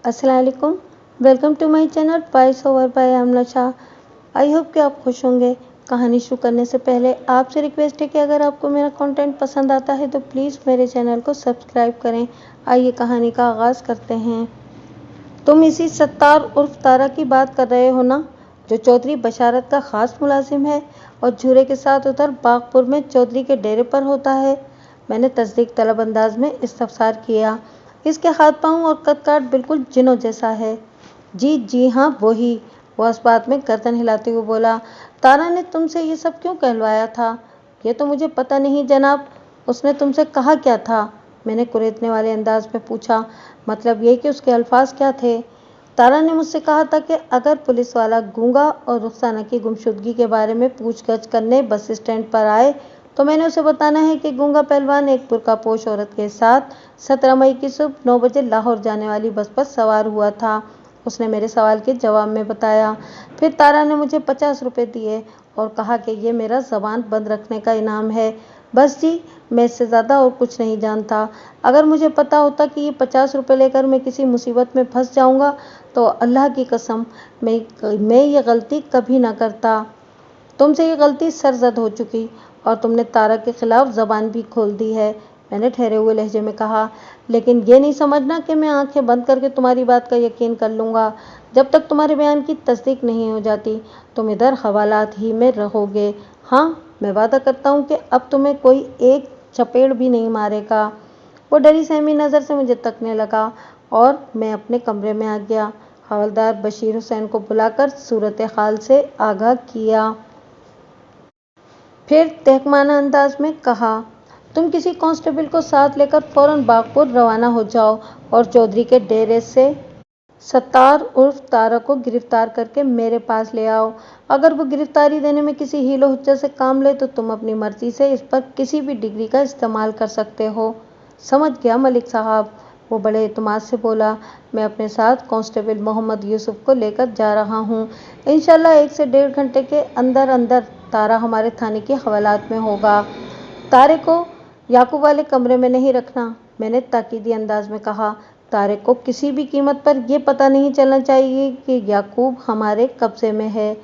अस्सलाम वालेकुम। Welcome to my channel voice over by Amna Shah. I hope कि आप खुश होंगे। कहानी शुरू करने से पहले आपसे रिक्वेस्ट है कि अगर आपको मेरा कंटेंट पसंद आता है तो प्लीज़ मेरे चैनल को सब्सक्राइब करें। आइए कहानी का आगाज़ करते हैं। तुम इसी सत्तार उर्फ तारा की बात कर रहे हो ना, जो चौधरी बशारत का ख़ास मुलाजिम है और झूरे के साथ उधर बागपुर में चौधरी के डेरे पर होता है। मैंने तस्दीक तलब अंदाज में इस्तफसार किया। इसके हाथ पाँव और कद काठ बिल्कुल जिनों जैसा है। जी हाँ वही, वो इस बात में गर्दन हिलाते हुए बोला। तारा ने तुमसे ये सब क्यों कहलवाया था? ये तो मुझे पता नहीं जनाब। उसने तुमसे कहा क्या था? मैंने कुरेदने वाले अंदाज में पूछा। मतलब ये कि उसके अल्फाज क्या थे? तारा ने मुझसे कहा था कि अगर पुलिस वाला गूंगा और रुखसाना की गुमशुदगी के बारे में पूछगछ करने बस स्टैंड पर आए तो मैंने उसे बताना है कि गूंगा पहलवान एक बुर्कापोश औरत के साथ 17 मई की सुबह 9 बजे लाहौर जाने वाली बस पर सवार हुआ था। उसने मेरे सवाल के जवाब में बताया। फिर तारा ने मुझे 50 रुपये दिए और कहा कि ये मेरा ज़बान बंद रखने का इनाम है। बस जी, मैं इससे ज़्यादा और कुछ नहीं जानता। अगर मुझे पता होता कि ये 50 रुपये लेकर मैं किसी मुसीबत में फंस जाऊंगा तो अल्लाह की कसम मैं ये गलती कभी ना करता। तुमसे ये गलती सरजद हो चुकी और तुमने तारा के खिलाफ ज़बान भी खोल दी है। मैंने ठहरे हुए लहजे में कहा। लेकिन ये नहीं समझना कि मैं आंखें बंद करके तुम्हारी बात का यकीन कर लूँगा। जब तक तुम्हारे बयान की तस्दीक नहीं हो जाती तुम इधर हवालात ही में रहोगे। हाँ, मैं वादा करता हूँ कि अब तुम्हें कोई एक चपेड़ भी नहीं मारेगा। वो डरी सहमी नज़र से मुझे तकने लगा और मैं अपने कमरे में आ गया। हवलदार बशीर हुसैन को बुलाकर सूरत हाल से आगाह किया। फिर तहकमाना अंदाज में कहा, तुम किसी कांस्टेबल को साथ लेकर फौरन बागपुर रवाना हो जाओ और चौधरी के डेरे से सत्तार उर्फ तारा को गिरफ्तार करके मेरे पास ले आओ। अगर वो गिरफ्तारी देने में किसी हीलो हुज्जत से काम ले तो तुम अपनी मर्जी से इस पर किसी भी डिग्री का इस्तेमाल कर सकते हो। समझ गया मलिक साहब, वो बड़े एतमाद से बोला। मैं अपने साथ कांस्टेबल मोहम्मद यूसुफ को लेकर जा रहा हूँ। इंशाल्लाह 1 से 1.5 घंटे के अंदर अंदर तारा हमारे थाने की हवालात में होगा। तारे को याकूब वाले कमरे में नहीं रखना, मैंने ताकीदी अंदाज में कहा। तारे को किसी भी कीमत पर यह पता नहीं चलना चाहिए कि याकूब हमारे कब्जे में है।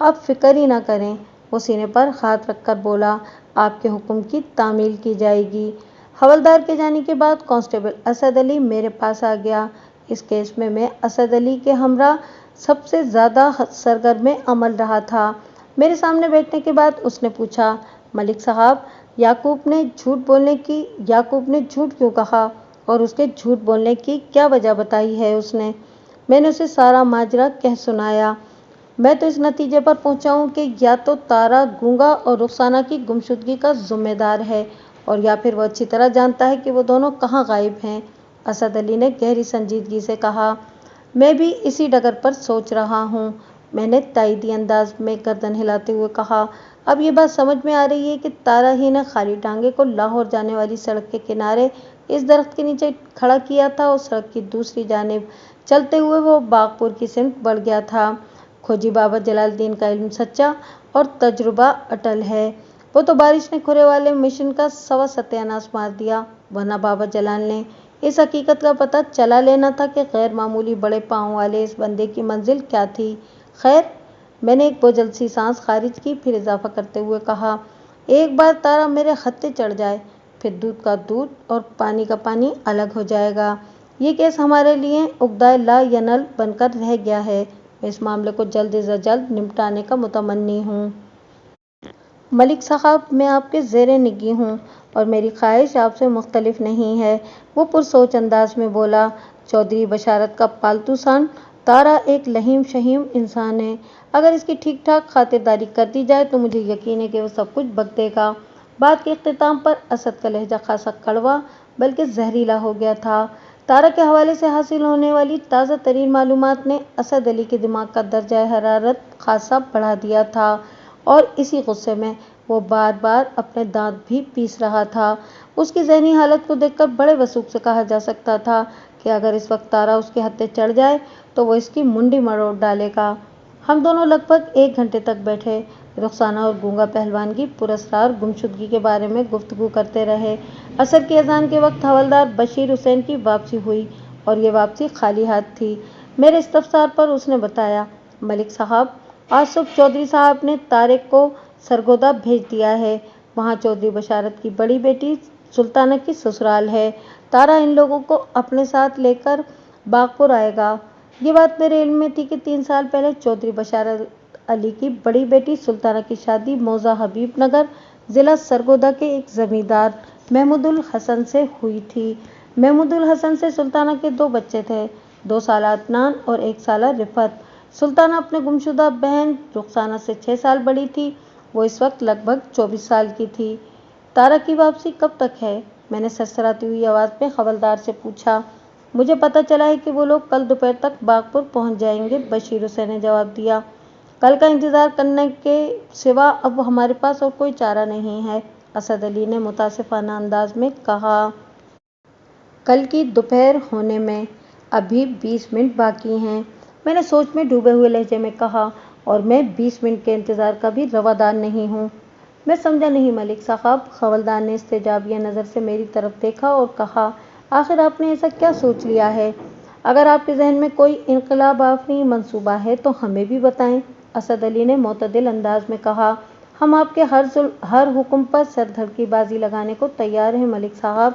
आप फिक्र ही ना करें, वो सीने पर हाथ रखकर बोला। आपके हुक्म की तामील की जाएगी। हवलदार के जाने के बाद कांस्टेबल असद अली मेरे पास आ गया। इस केस में मैं असद अली के हमरा सबसे ज़्यादा सरगर्म अमल रहा था। मेरे सामने बैठने के बाद उसने पूछा, मलिक साहब, याकूब ने झूठ क्यों कहा और उसके झूठ बोलने की क्या वजह बताई है उसने? मैंने उसे सारा माजरा कह सुनाया। मैं तो इस नतीजे पर पहुंचा हूं कि या तो तारा गूंगा और रुखसाना की गुमशुदगी का जिम्मेदार है और या फिर वो अच्छी तरह जानता है कि वो दोनों कहाँ गायब हैं। असद अली ने गहरी संजीदगी से कहा। मैं भी इसी डगर पर सोच रहा हूँ, मैंने ताईदी अंदाज में गर्दन हिलाते हुए कहा। अब ये बात समझ में आ रही है कि तारा ही ने खाली टांगे को लाहौर जाने वाली सड़क के किनारे इस दरख्त के नीचे खड़ा किया था और सड़क की दूसरी जानिब चलते हुए वो बागपुर की सिमत बढ़ गया था। खोजी बाबा जलालुद्दीन का इल्म सच्चा और तजुर्बा अटल है। वो तो बारिश ने खुरे वाले मिशन का सवा सत्यानाश मार दिया, वरना बाबा जलाल ने इस हकीकत का पता चला लेना था कि गैर मामूली बड़े पाँव वाले इस बंदे की मंजिल क्या थी। खैर, मैंने एक बोझल सी सांस खारिज की, फिर इजाफा करते हुए कहा, एक बार तारा मेरे खत्ते चढ़ जाए फिर दूध का दूध और पानी का पानी अलग हो जाएगा। ये केस हमारे लिए उगदाए ला यनल बनकर रह गया है। मैं इस मामले को जल्द से जल्द निपटाने का मुतमन्नी हूँ। मलिक साहब, मैं आपके ज़ेरे निगी हूँ और मेरी ख्वाहिश आपसे मुख्तलिफ नहीं है, वो पुरसोच अंदाज में बोला। चौधरी बशारत का पालतू सांड तारा एक लहीम शहीम इंसान है। अगर इसकी ठीक ठाक खातिरदारी कर दी जाए तो मुझे यकीन है कि वो सब कुछ बक देगा। बात के इख्तिताम पर असद का लहजा खासा कड़वा बल्कि जहरीला हो गया था। तारा के हवाले से हासिल होने वाली ताज़ा तरीन मालूमात ने असद अली के दिमाग का दर्जा हरारत खासा बढ़ा दिया था और इसी गुस्से में वो बार बार अपने दांत भी पीस रहा था। उसकी ज़हनी हालत को देखकर बड़े वसूख से कहा जा सकता था कि अगर इस वक्त तारा उसके हत्थे चढ़ जाए तो वो इसकी मुंडी मरोड़ डालेगा। हम दोनों लगभग 1 घंटे तक बैठे रुखसाना और गूंगा पहलवान की पुरस्कार गुमशुदगी के बारे में गुफ्तगू करते रहे। असर की अजान के वक्त हवलदार बशीर हुसैन की वापसी हुई اور یہ واپسی خالی ہاتھ تھی۔ میرے استفسار پر اس نے بتایا، ملک صاحب آج صبح چودھری صاحب نے طارق کو سرگودا بھیج دیا ہے۔ وہاں چودھری بشارت کی بڑی بیٹی سلطانہ کی سسرال ہے۔ تارا ان لوگوں کو اپنے ساتھ لے کر باغپور آئے گا۔ یہ بات میرے علم میں تھی کہ 3 سال پہلے چودھری بشارت علی کی بڑی بیٹی سلطانہ کی شادی موضع حبیب نگر ضلع سرگودا کے ایک زمیندار محمود الحسن سے ہوئی تھی۔ محمود الحسن سے سلطانہ کے 2 بچے تھے، 2 سالہ عدنان اور 1 سالہ رفعت۔ سلطانہ اپنے گمشدہ بہن رخسانہ سے 6 سال بڑی تھی۔ وہ اس وقت لگ بھگ 24 سال کی تھی۔ تارا کی واپسی کب تک ہے؟ میں نے سرسراتی ہوئی آواز میں حوالدار سے پوچھا۔ مجھے پتہ چلا ہے کہ وہ لوگ کل دوپہر تک باغپور پہنچ جائیں گے، بشیر حسین نے جواب دیا۔ کل کا انتظار کرنے کے سوا اب ہمارے پاس اور کوئی چارہ نہیں ہے، اسد علی نے متاسفانہ انداز میں کہا۔ کل کی دوپہر ہونے میں ابھی 20 منٹ باقی ہیں، میں نے سوچ میں ڈوبے ہوئے لہجے میں کہا، اور میں 20 منٹ کے انتظار کا بھی روادار نہیں ہوں۔ میں سمجھا نہیں ملک صاحب۔ حوالدار نے استجابیہ نظر سے میری طرف دیکھا اور کہا، آخر آپ نے ایسا کیا سوچ لیا ہے؟ اگر آپ کے ذہن میں کوئی انقلاب آفریں منصوبہ ہے تو ہمیں بھی بتائیں، اسد علی نے معتدل انداز میں کہا۔ ہم آپ کے ہر حکم پر سر دھڑ کی بازی لگانے کو تیار ہیں ملک صاحب۔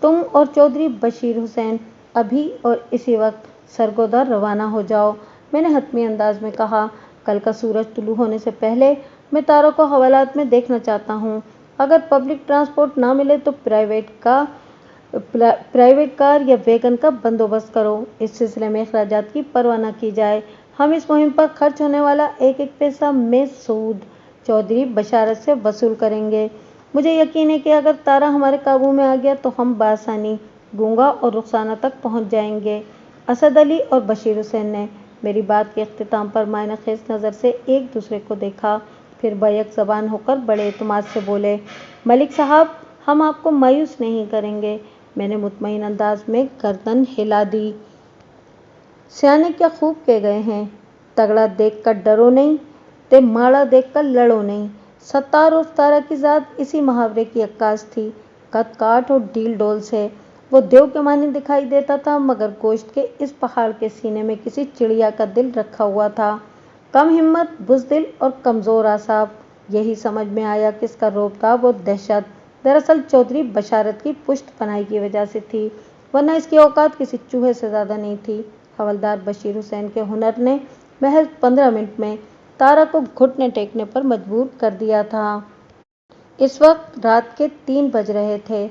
تم اور چودھری بشیر حسین ابھی اور اسی وقت سرگودا روانہ ہو جاؤ، میں نے حتمی انداز میں کہا۔ کل کا سورج طلوع ہونے سے پہلے میں تارا کو حوالات میں دیکھنا چاہتا ہوں۔ اگر پبلک ٹرانسپورٹ نہ ملے تو پرائیویٹ کار یا ویگن کا بندوبست کرو۔ اس سلسلے میں اخراجات کی پرواہ نہ کی جائے۔ ہم اس مہم پر خرچ ہونے والا ایک ایک پیسہ میں سود چودھری بشارت سے وصول کریں گے۔ مجھے یقین ہے کہ اگر تارا ہمارے قابو میں آ گیا تو ہم بآسانی گونگا اور رخسانہ تک پہنچ جائیں گے۔ اسد علی اور بشیر حسین نے میری بات کے اختتام پر معنی خیز نظر سے ایک دوسرے کو دیکھا، پھر بیک زبان ہو کر بڑے اعتماد سے بولے، ملک صاحب ہم آپ کو مایوس نہیں کریں گے۔ میں نے مطمئن انداز میں گردن ہلا دی۔ سیانے کیا خوب کہہ گئے ہیں، تگڑا دیکھ کر ڈرو نہیں تے ماڑا دیکھ کر لڑو نہیں۔ ستار عرف تارا کی ذات اسی محاورے کی عکاس تھی۔ قد کاٹ اور ڈیل ڈول سے وہ دیو کے مانند دکھائی دیتا تھا، مگر گوشت کے اس پہاڑ کے سینے میں کسی چڑیا کا دل رکھا ہوا تھا، کم ہمت، بزدل اور کمزور اعصاب۔ یہی سمجھ میں آیا کہ اس کا رعب تاب اور دہشت دراصل چودھری بشارت کی پشت پناہی کی وجہ سے تھی، ورنہ اس کی اوقات کسی چوہے سے زیادہ نہیں تھی۔ حوالدار بشیر حسین کے ہنر نے محض 15 منٹ میں تارا کو گھٹنے ٹیکنے پر مجبور کر دیا تھا۔ اس وقت رات کے 3 بج رہے تھے۔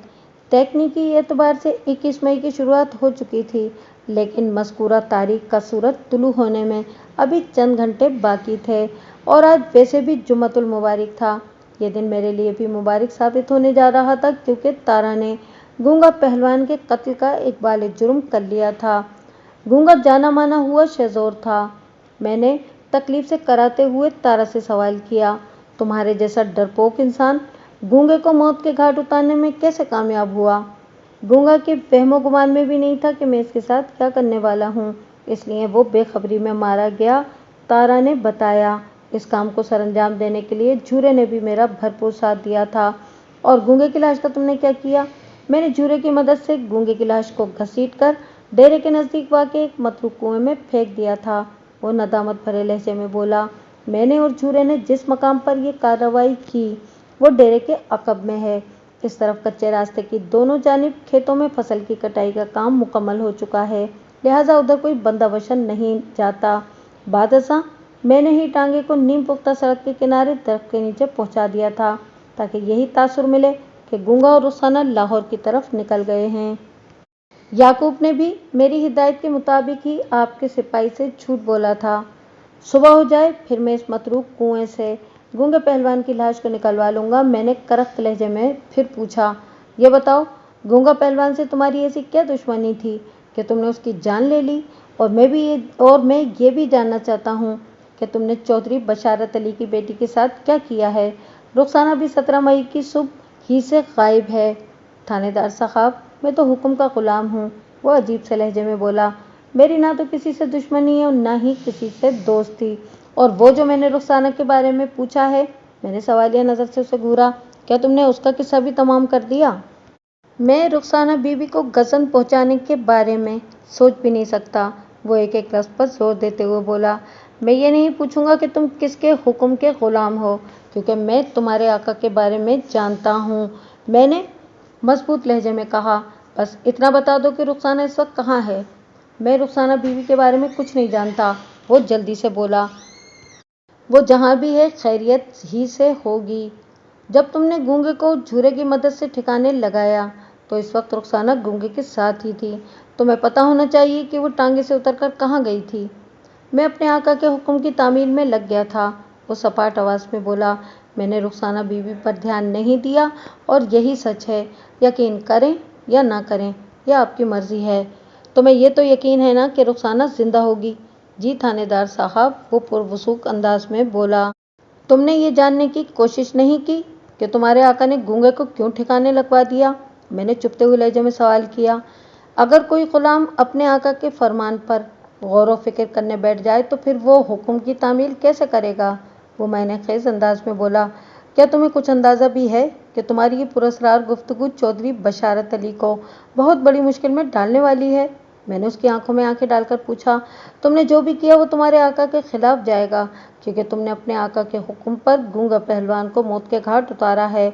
تکنیکی اعتبار سے 21 مئی کی شروعات ہو چکی تھی، لیکن مذکورہ تاریخ کا سورج طلوع ہونے میں ابھی چند گھنٹے باقی تھے، اور آج ویسے بھی جمعۃ المبارک تھا۔ یہ دن میرے لیے بھی مبارک ثابت ہونے جا رہا تھا، کیونکہ تارا نے گونگا پہلوان کے قتل کا اقبال جرم کر لیا تھا۔ گونگا جانا مانا ہوا شہزور تھا۔ میں نے تکلیف سے کراتے ہوئے تارا سے سوال کیا، تمہارے جیسا ڈرپوک انسان گونگے کو موت کے گھاٹ اتارنے میں کیسے کامیاب ہوا؟ گونگا کے وہم و گمان میں بھی نہیں تھا کہ میں اس کے ساتھ کیا کرنے والا ہوں، اس لیے وہ بے خبری میں مارا گیا، تارا نے بتایا۔ اس کام کو سر انجام دینے کے لیے جھورے نے بھی میرا بھرپور ساتھ دیا تھا۔ اور گونگے کی لاش کا تم نے کیا کیا؟ میں نے جھورے کی مدد سے گونگے کی لاش کو گھسیٹ کر ڈیرے کے نزدیک واقع ایک متروک کنویں میں پھینک دیا تھا، وہ ندامت بھرے لہجے میں بولا۔ میں نے اور جھورے نے جس مقام پر یہ کارروائی کی وہ ڈیرے کے عقب میں ہے۔ اس طرف کچے راستے کی دونوں جانب کھیتوں میں فصل کی کٹائی کا کام مکمل ہو چکا ہے، لہٰذا ادھر کوئی بندہ بشر نہیں جاتا۔ بعد ازاں میں نے ہی ٹانگے کو نیم پختہ سڑک کے کنارے درخت کے نیچے پہنچا دیا تھا، تاکہ یہی تاثر ملے کہ گونگا اور رخسانہ لاہور کی طرف نکل گئے ہیں۔ یعقوب نے بھی میری ہدایت کے مطابق ہی آپ کے سپاہی سے جھوٹ بولا تھا۔ صبح ہو جائے پھر میں اس متروک کنویں سے گونگے پہلوان کی لاش کو نکلوا لوں گا۔ میں نے کرخت لہجے میں پھر پوچھا، یہ بتاؤ گونگا پہلوان سے تمہاری ایسی کیا دشمنی تھی کہ تم نے اس کی جان لے لی؟ اور میں یہ بھی جاننا چاہتا ہوں کہ تم نے چودھری بشارت علی کی بیٹی کے ساتھ کیا کیا ہے؟ رخسانہ بھی 17 مئی کی صبح ہی سے غائب ہے۔ تھانے دار صاحب میں تو حکم کا غلام ہوں، وہ عجیب سے لہجے میں بولا۔ میری نہ تو کسی سے دشمنی ہے اور نہ ہی کسی سے دوستی، اور وہ جو میں نے رخسانہ کے بارے میں پوچھا ہے، میں نے سوالیہ نظر سے اسے گھورا، کیا تم نے اس کا قصہ بھی تمام کر دیا؟ میں رخسانہ بی بی کو غضب پہنچانے کے بارے میں سوچ بھی نہیں سکتا۔ وہ ایک لفظ پر زور دیتے ہوئے بولا، میں یہ نہیں پوچھوں گا کہ تم کس کے حکم کے غلام ہو، کیونکہ میں تمہارے آقا کے بارے میں جانتا ہوں۔ میں نے مضبوط لہجے میں کہا، بس اتنا بتا دو کہ رخسانہ اس وقت کہاں ہے۔ میں رخسانہ بی بی کے بارے میں کچھ نہیں جانتا، وہ جلدی سے بولا۔ وہ جہاں بھی ہے خیریت ہی سے ہوگی۔ جب تم نے گونگے کو جھورے کی مدد سے ٹھکانے لگایا تو اس وقت رخسانہ گونگے کے ساتھ ہی تھی۔ تمہیں پتہ ہونا چاہیے کہ وہ ٹانگے سے اتر کر کہاں گئی تھی۔ میں اپنے آقا کے حکم کی تعمیل میں لگ گیا تھا، وہ سپاٹ آواز میں بولا۔ میں نے رخسانہ بی بی پر دھیان نہیں دیا اور یہی سچ ہے۔ یقین کریں یا نہ کریں یہ آپ کی مرضی ہے۔ تمہیں یہ تو یقین ہے نا کہ رخسانہ زندہ ہوگی؟ جی تھانے دار صاحب، وہ پروسوکھ انداز میں بولا۔ تم نے یہ جاننے کی کوشش نہیں کی کہ تمہارے آقا نے گونگے کو کیوں ٹھکانے لگوا دیا؟ میں نے چپتے ہوئے لہجے میں سوال کیا۔ اگر کوئی غلام اپنے آقا کے فرمان پر غور و فکر کرنے بیٹھ جائے تو پھر وہ حکم کی تعمیل کیسے کرے گا؟ وہ معنی خیز انداز میں بولا۔ کیا تمہیں کچھ اندازہ بھی ہے کہ تمہاری یہ پراسرار گفتگو چودھری بشارت علی کو بہت بڑی مشکل میں ڈالنے والی ہے؟ میں نے اس کی آنکھوں میں آنکھیں ڈال کر پوچھا۔ تم نے جو بھی کیا وہ تمہارے آقا کے خلاف جائے گا، کیونکہ تم نے اپنے آقا کے حکم پر گونگا پہلوان کو موت کے گھاٹ اتارا ہے۔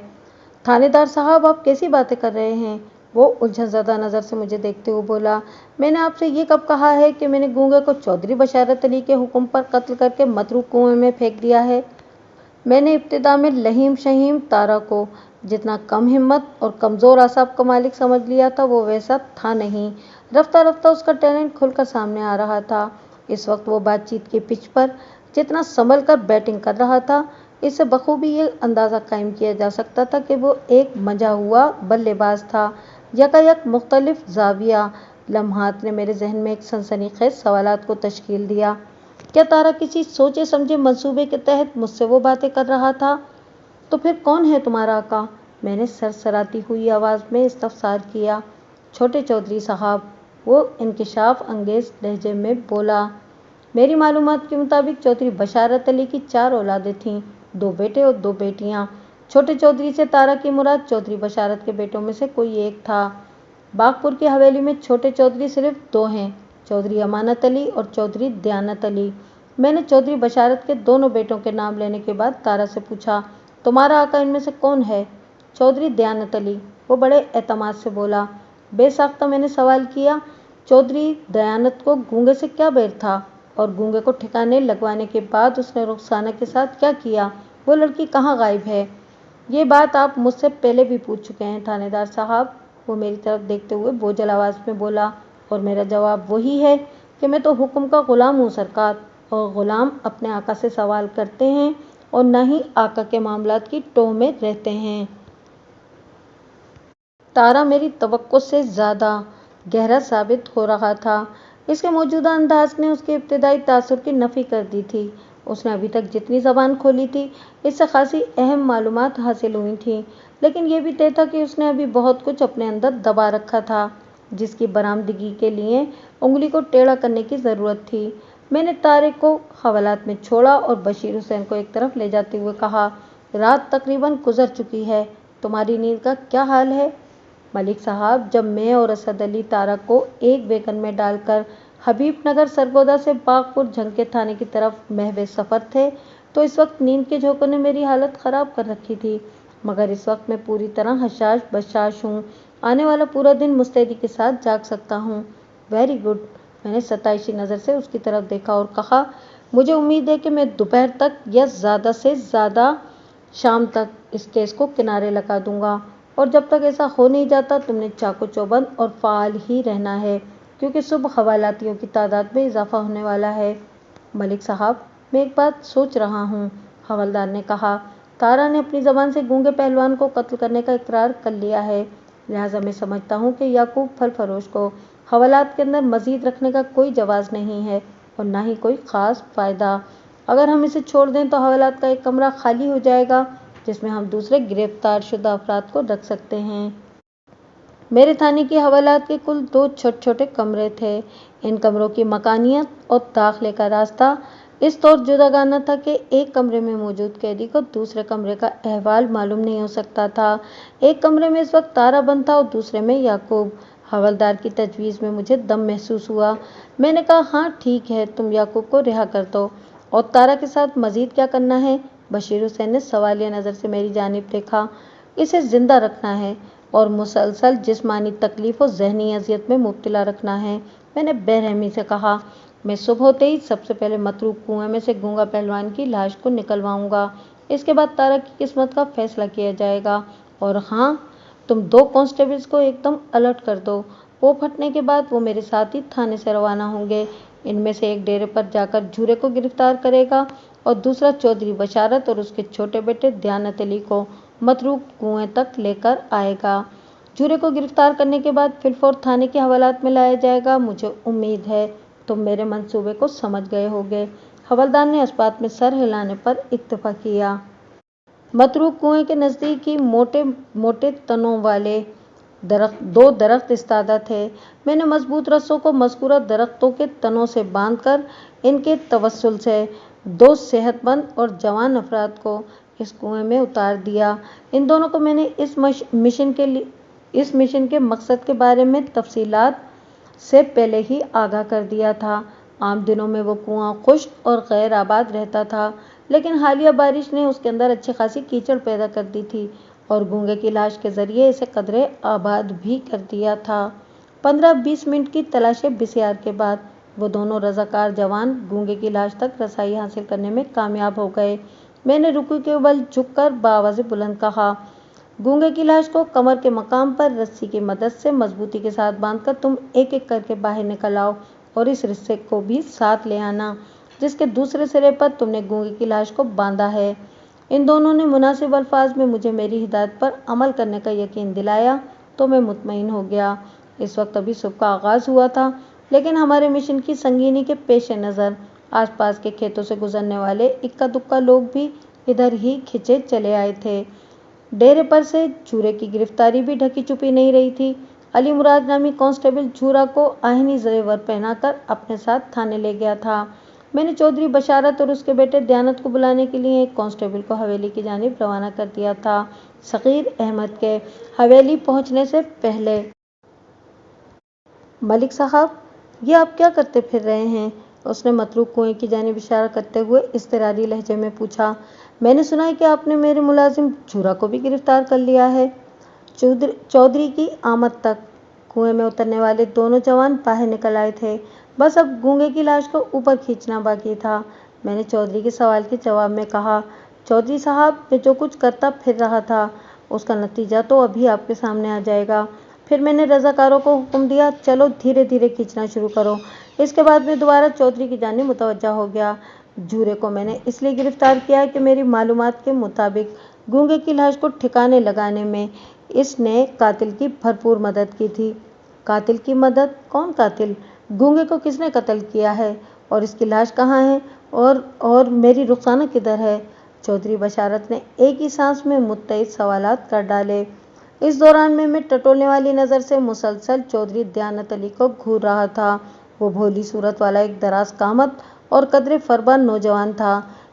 تھانے دار صاحب، آپ کیسی باتیں کر رہے ہیں؟ وہ الجھن زدہ نظر سے مجھے دیکھتے ہوئے بولا۔ میں نے آپ سے یہ کب کہا ہے کہ میں نے گونگے کو چودھری بشارت علی کے حکم پر قتل کر کے متروک کنویں میں پھینک دیا ہے؟ میں نے ابتدا میں لہیم شہیم تارا کو جتنا کم ہمت اور کمزور اعصاب کا مالک سمجھ لیا تھا وہ ویسا تھا نہیں۔ رفتہ رفتہ اس کا ٹیلنٹ کھل کر سامنے آ رہا تھا۔ اس وقت وہ بات چیت کی پچ پر جتنا سنبھل کر بیٹنگ کر رہا تھا، اس سے بخوبی یہ اندازہ قائم کیا جا سکتا تھا کہ وہ ایک منجھا ہوا بلے باز تھا۔ یکایک مختلف زاویہ لمحات نے میرے ذہن میں ایک سنسنی خیز سوالات کو تشکیل دیا۔ کیا تارا کسی سوچے سمجھے منصوبے کے تحت مجھ سے وہ باتیں کر رہا تھا؟ تو پھر کون ہے تمہارا آقا؟ میں نے سرسراتی ہوئی آواز میں استفسار کیا۔ چھوٹے چودھری صاحب، وہ انکشاف انگیز لہجے میں بولا۔ میری معلومات کے مطابق چودھری بشارت علی کی 4 اولادیں تھیں، 2 بیٹے اور 2 بیٹیاں۔ چھوٹے چودھری سے تارا کی مراد چودھری بشارت کے بیٹوں میں سے کوئی ایک تھا۔ باغپور کی حویلی میں چھوٹے چودھری صرف 2 ہیں، چودھری امانت علی اور چودھری دیانت علی۔ میں نے چودھری بشارت کے دونوں بیٹوں کے نام لینے کے بعد تارا سے پوچھا، تمہارا آقا ان میں سے کون ہے؟ چودھری دیانت علی، وہ بڑے اعتماد سے بولا۔ بے ساختہ میں نے سوال کیا، چودھری دیانت کو گونگے سے کیا بیر تھا؟ اور گونگے کو ٹھکانے لگوانے کے بعد اس نے رخسانہ کے ساتھ کیا کیا؟ وہ لڑکی کہاں غائب ہے؟ یہ بات آپ مجھ سے پہلے بھی پوچھ چکے ہیں تھانے دار صاحب، وہ میری طرف دیکھتے ہوئے بوجھل آواز میں بولا، اور میرا جواب وہی ہے کہ میں تو حکم کا غلام ہوں سرکار، اور غلام اپنے آقا سے سوال کرتے ہیں اور نہ ہی آقا کے معاملات کی ٹوہ میں رہتے ہیں۔ تارا میری توقع سے زیادہ گہرا ثابت ہو رہا تھا۔ اس کے موجودہ انداز نے اس کے ابتدائی تاثر کی نفی کر دی تھی۔ اس نے ابھی تک جتنی زبان کھولی تھی اس سے خاصی اہم معلومات حاصل ہوئی تھیں، لیکن یہ بھی طے تھا کہ اس نے ابھی بہت کچھ اپنے اندر دبا رکھا تھا جس کی برآمدگی کے لیے انگلی کو ٹیڑھا کرنے کی ضرورت تھی۔ میں نے تارے کو حوالات میں چھوڑا اور بشیر حسین کو ایک طرف لے جاتے ہوئے کہا، رات تقریباً گزر چکی ہے، تمہاری نیند کا کیا حال ہے؟ ملک صاحب، جب میں اور اسد علی تارا کو ایک ویگن میں ڈال کر حبیب نگر سرگودا سے باغپور جھنکے تھانے کی طرف محو سفر تھے تو اس وقت نیند کے جھونکوں نے میری حالت خراب کر رکھی تھی، مگر اس وقت میں پوری طرح حشاش بشاش ہوں، آنے والا پورا دن مستعدی کے ساتھ جاگ سکتا ہوں۔ Very good. میں نے ستائشی نظر سے اس کی طرف دیکھا اور کہا، مجھے امید ہے کہ میں دوپہر تک یا زیادہ سے زیادہ شام تک اس کیس کو کنارے لگا دوں گا، اور جب تک ایسا ہو نہیں جاتا تم نے چاقو چوبند اور فعال ہی رہنا ہے، کیونکہ صبح حوالاتیوں کی تعداد میں اضافہ ہونے والا ہے۔ ملک صاحب، میں ایک بات سوچ رہا ہوں، حوالدار نے کہا۔ تارا نے اپنی زبان سے گونگے پہلوان کو قتل کرنے کا اقرار کر لیا ہے، لہٰذا میں سمجھتا ہوں کہ یعقوب پھل فروش کو حوالات کے اندر مزید رکھنے کا کوئی جواز نہیں ہے اور نہ ہی کوئی خاص فائدہ۔ اگر ہم اسے چھوڑ دیں تو حوالات کا ایک کمرہ خالی ہو جائے گا جس میں ہم دوسرے گرفتار شدہ افراد کو رکھ سکتے ہیں۔ میرے تھانے کی حوالات کے کل 2 چھوٹے چھوٹے کمرے تھے۔ ان کمروں کی مکانیت اور داخلے کا راستہ इस तौर जुदागाना था कि एक कमरे में मौजूद कैदी को दूसरे कमरे का अहवाल मालूम नहीं हो सकता था। एक कमरे में इस वक्त तारा बंद था और दूसरे में याकूब। हवलदार की तजवीज़ में मुझे दम महसूस हुआ। मैंने कहा, हाँ ठीक है, तुम याकूब को रिहा कर दो। और तारा के साथ मजीद क्या करना है? बशीर हुसैन ने सवालिया नज़र से मेरी जानिब देखा। इसे जिंदा रखना है और मुसलसल जिस्मानी तकलीफ और जहनी अजियत में मुब्तला रखना है, मैंने बेरहमी से कहा। मैं सुबह होते ही सबसे पहले मतरूक कुएं में से गूंगा पहलवान की लाश को निकलवाऊंगा। इसके बाद तारा की किस्मत का फैसला किया जाएगा। और हाँ, तुम 2 कांस्टेबल्स को एकदम अलर्ट कर दो। वो फटने के बाद वो मेरे साथ ही थाने से रवाना होंगे। इनमें से एक डेरे पर जाकर झूरे को गिरफ्तार करेगा और दूसरा चौधरी बशारत और उसके छोटे बेटे दयानत अली को मतरूक कुएं तक लेकर आएगा। झूरे को गिरफ्तार करने के बाद फिलफौर थाने के हवालात में लाया जाएगा। मुझे उम्मीद है तुम मेरे मंसूबे को समझ गए होगे। हवलदार ने इस बात में सर हिलाने पर इत्तेफा किया। मतरूक कुएं के नज़दीक ही मोटे मोटे तनों वाले 2 दरख्त इस्तादा थे। मैंने मजबूत रस्सों को मज़कूरा दरख्तों के तनों से बांधकर इनके तवस्सुल से 2 सेहतमंद और जवान अफराद को इस कुएं में उतार दिया। इन दोनों को मैंने इस मिशन के मकसद के बारे में तफसीलात से पहले ही आगाह कर दिया था। आम दिनों में वो कुआं खुश्क और गैर आबाद रहता था, लेकिन हालिया बारिश ने उसके अंदर अच्छी खासी कीचड़ पैदा कर दी थी और गूंगे की लाश के जरिए इसे कदरे आबाद भी कर दिया था। 15-20 मिनट की तलाशी बिस्यार के बाद वो दोनों रजाकार जवान गूंगे की लाश तक रसाई हासिल करने में कामयाब हो गए। मैंने रुकू के बल झुककर बाआवाज़ बुलंद कहा, गूंगे की लाश को कमर के मकाम पर रस्सी की मदद से मजबूती के साथ बांधकर तुम एक एक करके बाहर निकल आओ और इस रिश्ते को भी साथ ले आना जिसके दूसरे सिरे पर तुमने गूंगे की लाश को बांधा है। इन दोनों ने मुनासिब अल्फाज में मुझे मेरी हिदायत पर अमल करने का यकीन दिलाया तो मैं मुतमईन हो गया। इस वक्त अभी सुबह का आगाज़ हुआ था, लेकिन हमारे मिशन की संगीनी के पेश नज़र आसपास के खेतों से गुजरने वाले इक्का दुक्का लोग भी इधर ही खिंचे चले आए थे। डेरे पर से झूरे की गिरफ्तारी भी ढकी छुपी नहीं रही थी। अली मुराद नामी कांस्टेबल झूरा को आहिनी जेवर पहनाकर अपने साथ थाने ले गया था। मैंने चौधरी बशारत और उसके बेटे दयानत को बुलाने के लिए एक कांस्टेबल को हवेली की जानिब रवाना कर दिया था। सगीर अहमद के हवेली पहुंचने से पहले, मलिक साहब, ये आप क्या करते फिर रहे हैं? उसने मतरूक कुएं की जानिब इशारा करते हुए इज़्तिरारी लहजे में पूछा। मैंने सुना है कि आपने मेरे मुलाजिम झूरा को भी गिरफ्तार कर लिया है। चौधरी की आमद तक कुएं में उतरने वाले दोनों जवान बाहर निकल आए थे। बस अब गूंगे की लाश को ऊपर खींचना बाकी था। मैंने चौधरी के सवाल के जवाब में कहा, चौधरी साहब, मैं जो कुछ करता फिर रहा था उसका नतीजा तो अभी आपके सामने आ जाएगा। फिर मैंने रजाकारों को हुक्म दिया, चलो धीरे धीरे खींचना शुरू करो। इसके बाद मैं दोबारा चौधरी की जानिब मुतवज्जा हो गया। झूरे को मैंने इसलिए गिरफ्तार किया है कि मेरी मालूमात के मुताबिक गूंगे की लाश को ठिकाने लगाने में इसने कातिल की भरपूर मदद की थी। कातिल की मदद? कौन कातिल? गूंगे को किसने कत्ल किया है और इसकी लाश कहाँ है और मेरी रुखसाना किधर है? चौधरी बशारत ने एक ही सांस में मुत्तईद सवालात कर डाले। इस दौरान मैं टटोलने वाली नज़र से मुसलसल चौधरी दयानत अली को घूर रहा था। वो भोली सूरत वाला एक दराज कामत और कदरे फरबान नौजवान था।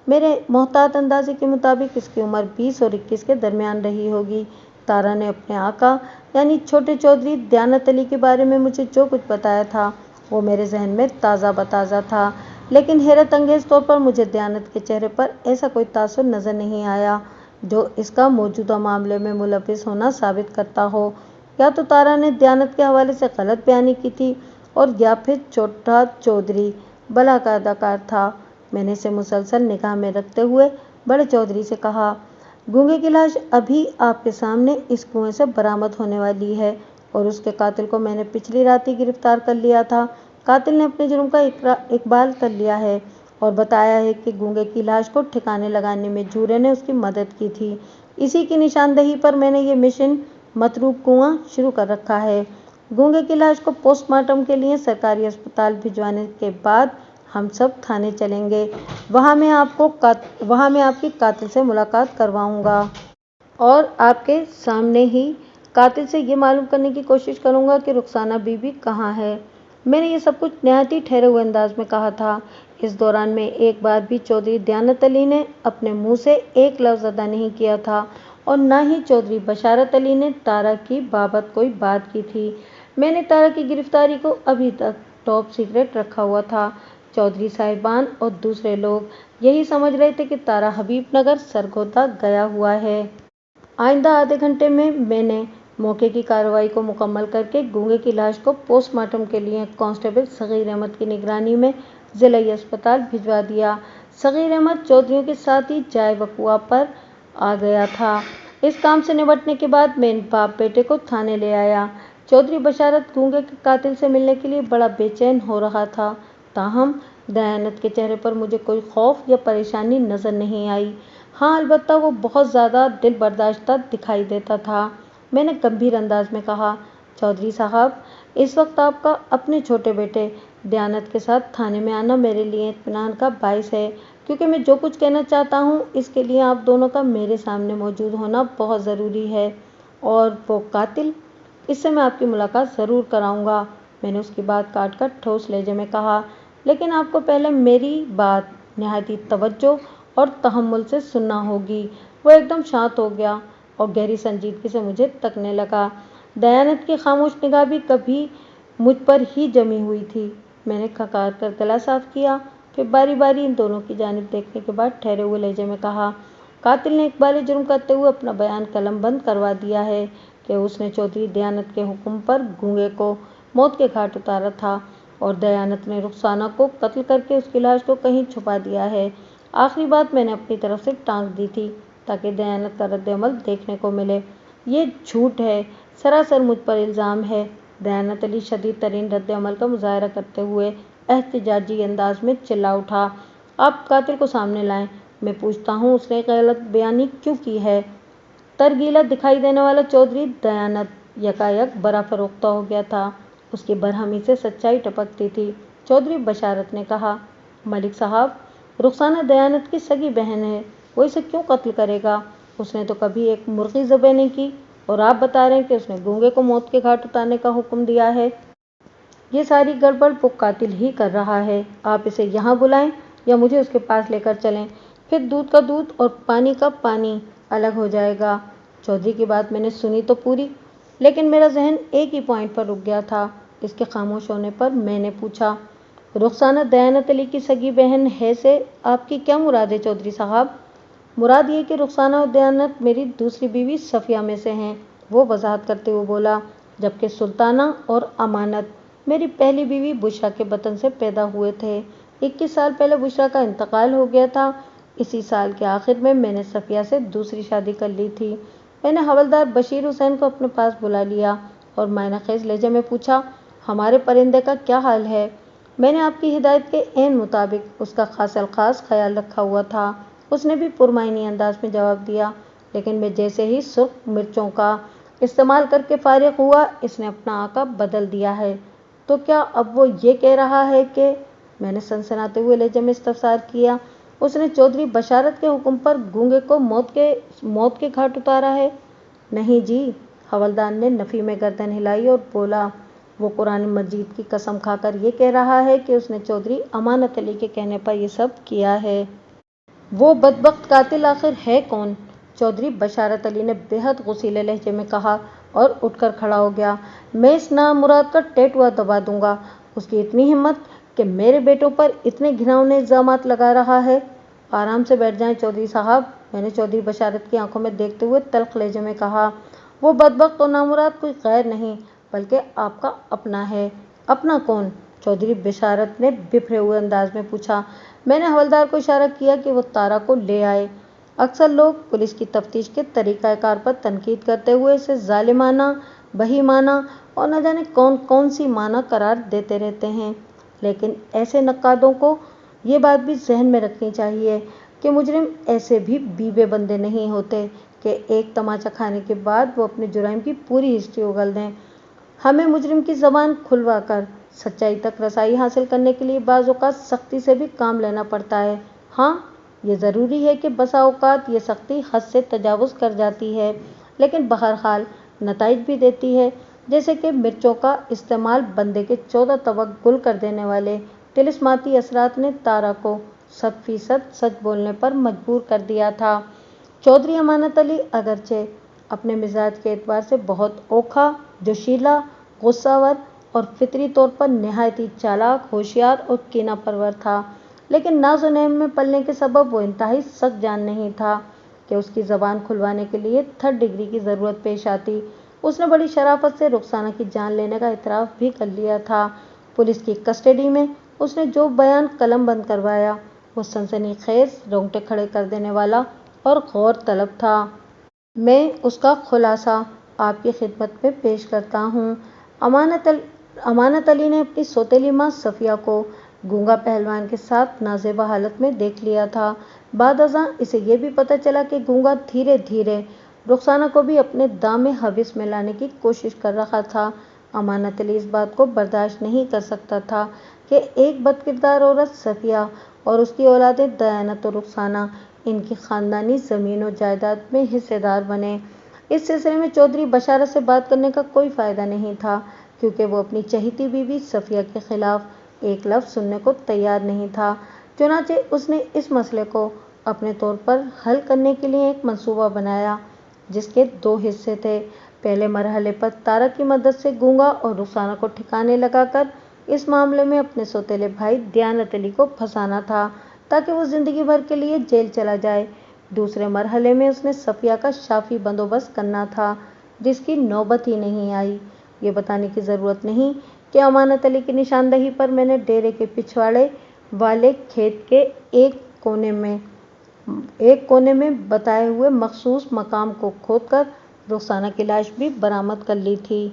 मेरे मोहतात अंदाजे के मुताबिक इसकी उम्र 20 और 21 के दरमियान रही होगी। तारा ने अपने आका यानी छोटे चौधरी दयानत अली के बारे में मुझे जो कुछ बताया था वो मेरे जहन में ताज़ा बताज़ा था, लेकिन हैरत अंगेज़ तौर पर मुझे दयानत के चेहरे पर ऐसा कोई तासुर नज़र नहीं आया जो इसका मौजूदा मामले में मुलविस होना साबित करता हो। या तो तारा ने दयानत के हवाले से गलत बयानी की थी और या फिर छोटा चौधरी भला का अदाकार था। मैंने इसे मुसलसल निगाह में रखते हुए बड़े चौधरी से कहा, गूंगे की लाश अभी आपके सामने इस कुएं से बरामद होने वाली है और उसके कातिल को मैंने पिछली रात ही गिरफ्तार कर लिया था। कातिल ने अपने जुर्म का इकबाल कर लिया है और बताया है कि गूंगे की लाश को ठिकाने लगाने में झूरे ने उसकी मदद की थी। इसी की निशानदही पर मैंने ये मिशन मतरूक कुआं शुरू कर रखा है। गूंगे की लाश को पोस्टमार्टम के लिए सरकारी अस्पताल भिजवाने के बाद हम सब थाने चलेंगे। वहाँ मैं आपकी कातिल से मुलाकात करवाऊंगा और आपके सामने ही कातिल से ये मालूम करने की कोशिश करूंगा कि रुखसाना बीबी कहाँ है। मैंने ये सब कुछ नहायत ही ठहरे हुए अंदाज में कहा था। इस दौरान में एक बार भी चौधरी दयानत अली ने अपने मुंह से एक लफ्ज़ अदा नहीं किया था और न ही चौधरी बशारत अली ने तारा की बाबत कोई बात की थी। मैंने तारा की गिरफ्तारी को अभी तक टॉप सीक्रेट रखा हुआ था। चौधरी साहिबान और दूसरे लोग यही समझ रहे थे कि तारा हबीबनगर सरगोदा गया हुआ है। आइंदा आधे घंटे में मैंने मौके की कार्रवाई को मुकम्मल करके गूंगे की लाश को पोस्टमार्टम के लिए कांस्टेबल सगीर अहमद की निगरानी में जिलाई अस्पताल भिजवा दिया। सगीर अहमद चौधरियों के साथ ही जाए वकुआ पर आ गया था। इस काम से निपटने के बाद मैं इन बाप बेटे को थाने ले आया। चौधरी बशारत गूंगे के कातिल से मिलने के लिए बड़ा बेचैन हो रहा था। ताहम दयानत के चेहरे पर मुझे कोई खौफ या परेशानी नजर नहीं आई। हाँ, अलबत्ता वो बहुत ज़्यादा दिल बर्दाश्ता दिखाई देता था। मैंने गंभीर अंदाज में कहा, चौधरी साहब, इस वक्त आपका अपने छोटे बेटे दयानत के साथ थाने में आना मेरे लिए इत्मीनान का बाइस है, क्योंकि मैं जो कुछ कहना चाहता हूँ इसके लिए आप दोनों का मेरे सामने मौजूद होना बहुत ज़रूरी है। और वो कातिल, इससे मैं आपकी मुलाकात ज़रूर कराऊंगा। मैंने उसकी बात काट कर ठोस लहजे में कहा, लेकिन आपको पहले मेरी बात नहायत ही तवज्जो और तहम्मुल से सुनना होगी। वो एकदम शांत हो गया और गहरी संजीदगी से मुझे तकने लगा। दयानत की खामोश निगाह भी कभी मुझ पर ही जमी हुई थी। मैंने खकार कर गला साफ किया, फिर बारी बारी इन दोनों की जानिब देखने के बाद ठहरे हुए लहजे में कहा, कातिल ने इकबाल जुर्म करते हुए अपना बयान कलम बंद करवा दिया है कि उसने चौधरी दयानत के हुक्म पर गूंगे को मौत के घाट उतारा था और दयानत ने रुखसाना को कत्ल करके उसकी लाश को कहीं छुपा दिया है। आखिरी बात मैंने अपनी तरफ से टांग दी थी ताकि दयानत का रद्द-ए-अमल देखने को मिले। ये झूठ है, सरासर मुझ पर इल्ज़ाम है। दयानत अली शदीद तरीन रद्द-ए-अमल का मुजाहरा करते हुए एहतिजाजी अंदाज में चिल्ला उठा, आप कातिल को सामने लाएं। मैं पूछता हूँ उसने गलत बयानी क्यों की है। तरगीला दिखाई देने वाला चौधरी दयानत यकायक बड़ा फरोख्ता हो गया था। उसकी बरहमी से सच्चाई टपकती थी। चौधरी बशारत ने कहा, मलिक साहब, रुखसाना दयानत की सगी बहन है, वो इसे क्यों कत्ल करेगा। उसने तो कभी एक मुर्गी ज़बह नहीं की और आप बता रहे हैं कि उसने गूंगे को मौत के घाट उतारने का हुक्म दिया है। ये सारी गड़बड़ वो कातिल ही कर रहा है। आप इसे यहाँ बुलाएं या मुझे उसके पास लेकर चलें, फिर दूध का दूध और पानी का पानी अलग हो जाएगा। चौधरी की बात मैंने सुनी तो पूरी, लेकिन मेरा जहन एक ही पॉइंट पर रुक गया था। इसके खामोश होने पर मैंने पूछा, रुखसाना दयानत अली की सगी बहन है से आपकी क्या मुराद है चौधरी साहब। मुराद ये कि रुखसाना और दयानत मेरी दूसरी बीवी सफ़िया में से हैं, वो वजाहत करते हुए बोला, जबकि सुल्ताना और अमानत मेरी पहली बीवी बुशरा के बतन से पैदा हुए थे। 21 साल पहले बुशरा का इंतकाल हो गया था। इसी साल के आखिर में मैंने सफ़िया से दूसरी शादी कर ली थी। मैंने हवलदार बशीर हुसैन को अपने पास बुला लिया और मायनाखेज लहजे में पूछा, हमारे परिंदे का क्या हाल है। मैंने आपकी हिदायत के ऐन मुताबिक उसका खास खास ख्याल रखा हुआ था। उसने भी पुरमाइनी अंदाज में जवाब दिया, लेकिन मैं जैसे ही सुर्ख मिर्चों का इस्तेमाल करके फारिग हुआ, इसने अपना आका बदल दिया है। तो क्या अब वो ये कह रहा है कि, मैंने सनसनाते हुए लहजे में इस्तफसार किया, उसने चौधरी बशारत के हुक्म पर गूंगे को मौत के घाट उतारा है। नहीं जी, हवलदार ने नफ़ी में गर्दन हिलाई और बोला, वो कुरान मजीद की कसम खाकर ये कह रहा है कि उसने चौधरी अमानत अली के कहने पर यह सब किया है। वो बदबख्त कातिल आखिर है कौन। चौधरी बशारत अली ने बेहद गुस्सीले लहजे में कहा और उठकर खड़ा हो गया, मैं इस नामुराद का टेटुआ दबा दूंगा। उसकी इतनी हिम्मत कि मेरे बेटों पर इतने घिनौने इल्ज़ामात लगा रहा है। आराम से बैठ जाएं चौधरी साहब, मैंने चौधरी बशारत की आंखों में देखते हुए तल्ख लहजे में कहा, वो बदबख्त और नामुराद कोई गैर नहीं बल्कि आपका अपना है। अपना कौन। चौधरी बशारत ने बिफरे हुए अंदाज में पूछा। मैंने हवलदार को इशारा किया कि वो तारा को ले आए। अक्सर लोग पुलिस की तफ्तीश के तरीक़ाकार पर तनकीद करते हुए इसे जालिमाना, बहीमाना और न जाने कौन कौन सी माना करार देते रहते हैं, लेकिन ऐसे नक्कादों को ये बात भी जहन में रखनी चाहिए कि मुजरिम ऐसे भी बीबे बंदे नहीं होते कि एक तमाचा खाने के बाद वो अपने जुर्म की पूरी हिस्ट्री उगल दें। हमें मुजरिम की ज़बान खुलवा कर सच्चाई तक रसाई हासिल करने के लिए बाज़ औक़ात सख्ती से भी काम लेना पड़ता है। हाँ, ये ज़रूरी है कि बसा औक़ात ये सख्ती हद से तजावुज़ कर जाती है, लेकिन बहरहाल नताइज भी देती है। جیسے کہ مرچوں کا استعمال بندے کے 14 طبق گل کر دینے والے طلسماتی اثرات نے تارا کو 100% سچ بولنے پر مجبور کر دیا تھا۔ چودھری امانت علی اگرچہ اپنے مزاج کے اعتبار سے بہت اوکھا، جوشیلا، غصہ ور اور فطری طور پر نہایت ہی چالاک، ہوشیار اور کینہ پرور تھا، لیکن ناز و نعیم میں پلنے کے سبب وہ انتہائی سخت جان نہیں تھا کہ اس کی زبان کھلوانے کے لیے 3rd ڈگری کی ضرورت پیش آتی۔ اس نے بڑی شرافت سے رخسانہ کی جان لینے کا اعتراف بھی کر لیا تھا۔ پولیس کی کسٹڈی میں اس نے جو بیان قلم بند کروایا وہ سنسنی خیز، رونگٹے کھڑے کر دینے والا اور غور طلب تھا۔ میں اس کا خلاصہ آپ کی خدمت میں پیش کرتا ہوں۔ امانت علی نے اپنی سوتیلی ماں صفیہ کو گونگا پہلوان کے ساتھ نازیبا حالت میں دیکھ لیا تھا۔ بعد ازاں اسے یہ بھی پتہ چلا کہ گونگا دھیرے دھیرے رخسانہ کو بھی اپنے دامِ حوث میں لانے کی کوشش کر رہا تھا۔ امانت علی اس بات کو برداشت نہیں کر سکتا تھا کہ ایک بد کردار عورت صفیہ اور اس کی اولادیں دیانت و رخسانہ ان کی خاندانی زمین و جائیداد میں حصے دار بنے۔ اس سلسلے میں چودھری بشارت سے بات کرنے کا کوئی فائدہ نہیں تھا، کیونکہ وہ اپنی چہیتی بیوی صفیہ کے خلاف ایک لفظ سننے کو تیار نہیں تھا۔ چنانچہ اس نے اس مسئلے کو اپنے طور پر حل کرنے کے لیے ایک منصوبہ بنایا، جس کے 2 حصے تھے۔ پہلے مرحلے پر تارا کی مدد سے گونگا اور رخسانہ کو ٹھکانے لگا کر اس معاملے میں اپنے سوتیلے بھائی دیانت علی کو پھنسانا تھا تاکہ وہ زندگی بھر کے لیے جیل چلا جائے۔ دوسرے مرحلے میں اس نے صفیہ کا شافی بندوبست کرنا تھا، جس کی نوبت ہی نہیں آئی۔ یہ بتانے کی ضرورت نہیں کہ امانت علی کی نشاندہی پر میں نے ڈیرے کے پچھواڑے والے کھیت کے ایک کونے میں بتائے ہوئے مخصوص مقام کو کھود کر رخسانہ کی لاش بھی برآمد کر لی تھی۔